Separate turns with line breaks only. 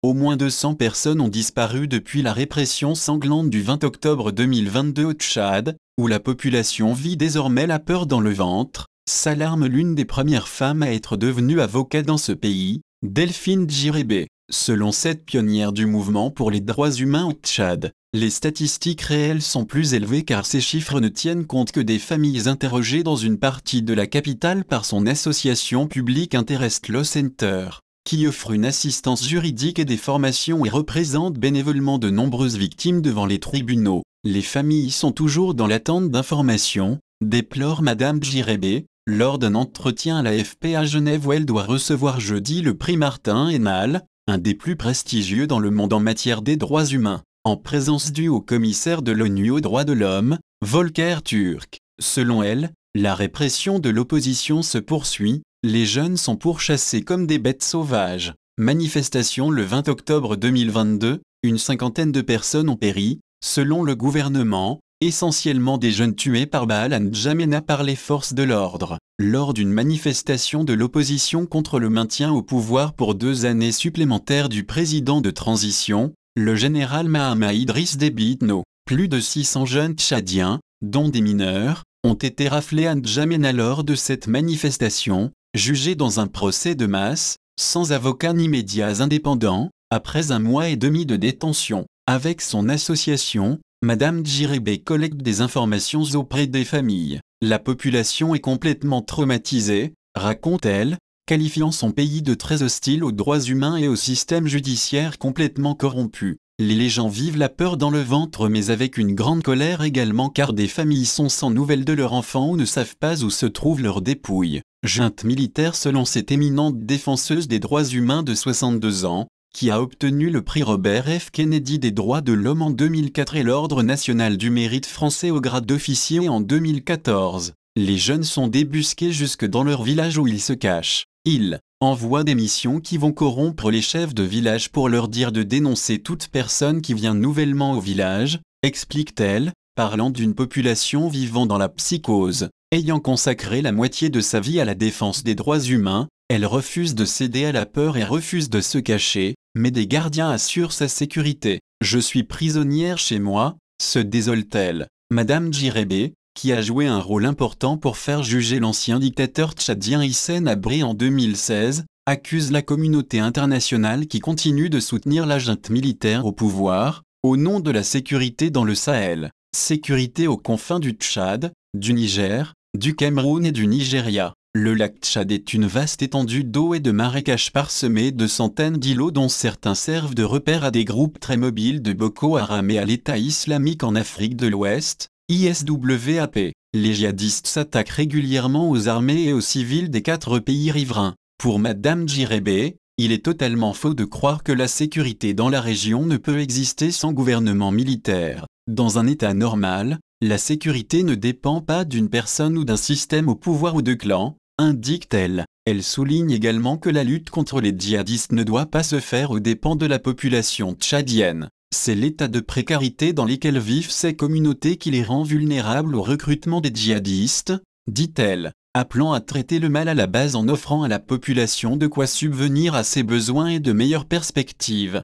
Au moins 200 personnes ont disparu depuis la répression sanglante du 20 octobre 2022 au Tchad, où la population vit désormais la peur dans le ventre, s'alarme l'une des premières femmes à être devenue avocat dans ce pays, Delphine Djirébé. Selon cette pionnière du mouvement pour les droits humains au Tchad, les statistiques réelles sont plus élevées car ces chiffres ne tiennent compte que des familles interrogées dans une partie de la capitale par son association publique Interest Law Center, qui offre une assistance juridique et des formations et représente bénévolement de nombreuses victimes devant les tribunaux. Les familles sont toujours dans l'attente d'informations, déplore Madame Djirébé, lors d'un entretien à l'AFP à Genève où elle doit recevoir jeudi le prix Martin Ennal, un des plus prestigieux dans le monde en matière des droits humains, en présence du haut-commissaire de l'ONU aux droits de l'homme, Volker Türk. Selon elle, la répression de l'opposition se poursuit, les jeunes sont pourchassés comme des bêtes sauvages. Manifestation le 20 octobre 2022, une cinquantaine de personnes ont péri, selon le gouvernement, essentiellement des jeunes tués par Baal N'Djamena par les forces de l'ordre, lors d'une manifestation de l'opposition contre le maintien au pouvoir pour 2 années supplémentaires du président de transition, le général Mahama Idriss Déby Itno. Plus de 600 jeunes tchadiens, dont des mineurs, ont été raflés à N'Djamena lors de cette manifestation, jugés dans un procès de masse, sans avocats ni médias indépendants, après 1 mois et demi de détention. Avec son association, Madame Djirébé collecte des informations auprès des familles. La population est complètement traumatisée, raconte-t-elle, qualifiant son pays de très hostile aux droits humains et au système judiciaire complètement corrompu. Les gens vivent la peur dans le ventre mais avec une grande colère également car des familles sont sans nouvelles de leurs enfants ou ne savent pas où se trouvent leurs dépouilles. Junte militaire selon cette éminente défenseuse des droits humains de 62 ans, qui a obtenu le prix Robert F. Kennedy des droits de l'homme en 2004 et l'Ordre national du mérite français au grade d'officier en 2014. Les jeunes sont débusqués jusque dans leur village où ils se cachent. Ils envoient des missions qui vont corrompre les chefs de village pour leur dire de dénoncer toute personne qui vient nouvellement au village, explique-t-elle, parlant d'une population vivant dans la psychose. Ayant consacré la moitié de sa vie à la défense des droits humains, elle refuse de céder à la peur et refuse de se cacher, mais des gardiens assurent sa sécurité. « Je suis prisonnière chez moi », se désole-t-elle. Madame Djirébé, qui a joué un rôle important pour faire juger l'ancien dictateur tchadien Hissène Habré en 2016, accuse la communauté internationale qui continue de soutenir la junte militaire au pouvoir, au nom de la sécurité dans le Sahel. Sécurité aux confins du Tchad, du Niger, du Cameroun et du Nigeria. Le lac Tchad est une vaste étendue d'eau et de marécages parsemés de centaines d'îlots dont certains servent de repères à des groupes très mobiles de Boko Haram et à l'État islamique en Afrique de l'Ouest, ISWAP. Les djihadistes s'attaquent régulièrement aux armées et aux civils des 4 pays riverains. Pour Madame Djirébé, il est totalement faux de croire que la sécurité dans la région ne peut exister sans gouvernement militaire. Dans un État normal, la sécurité ne dépend pas d'une personne ou d'un système au pouvoir ou de clans, indique-t-elle. Elle souligne également que la lutte contre les djihadistes ne doit pas se faire aux dépens de la population tchadienne. C'est l'état de précarité dans lequel vivent ces communautés qui les rend vulnérables au recrutement des djihadistes, dit-elle, appelant à traiter le mal à la base en offrant à la population de quoi subvenir à ses besoins et de meilleures perspectives.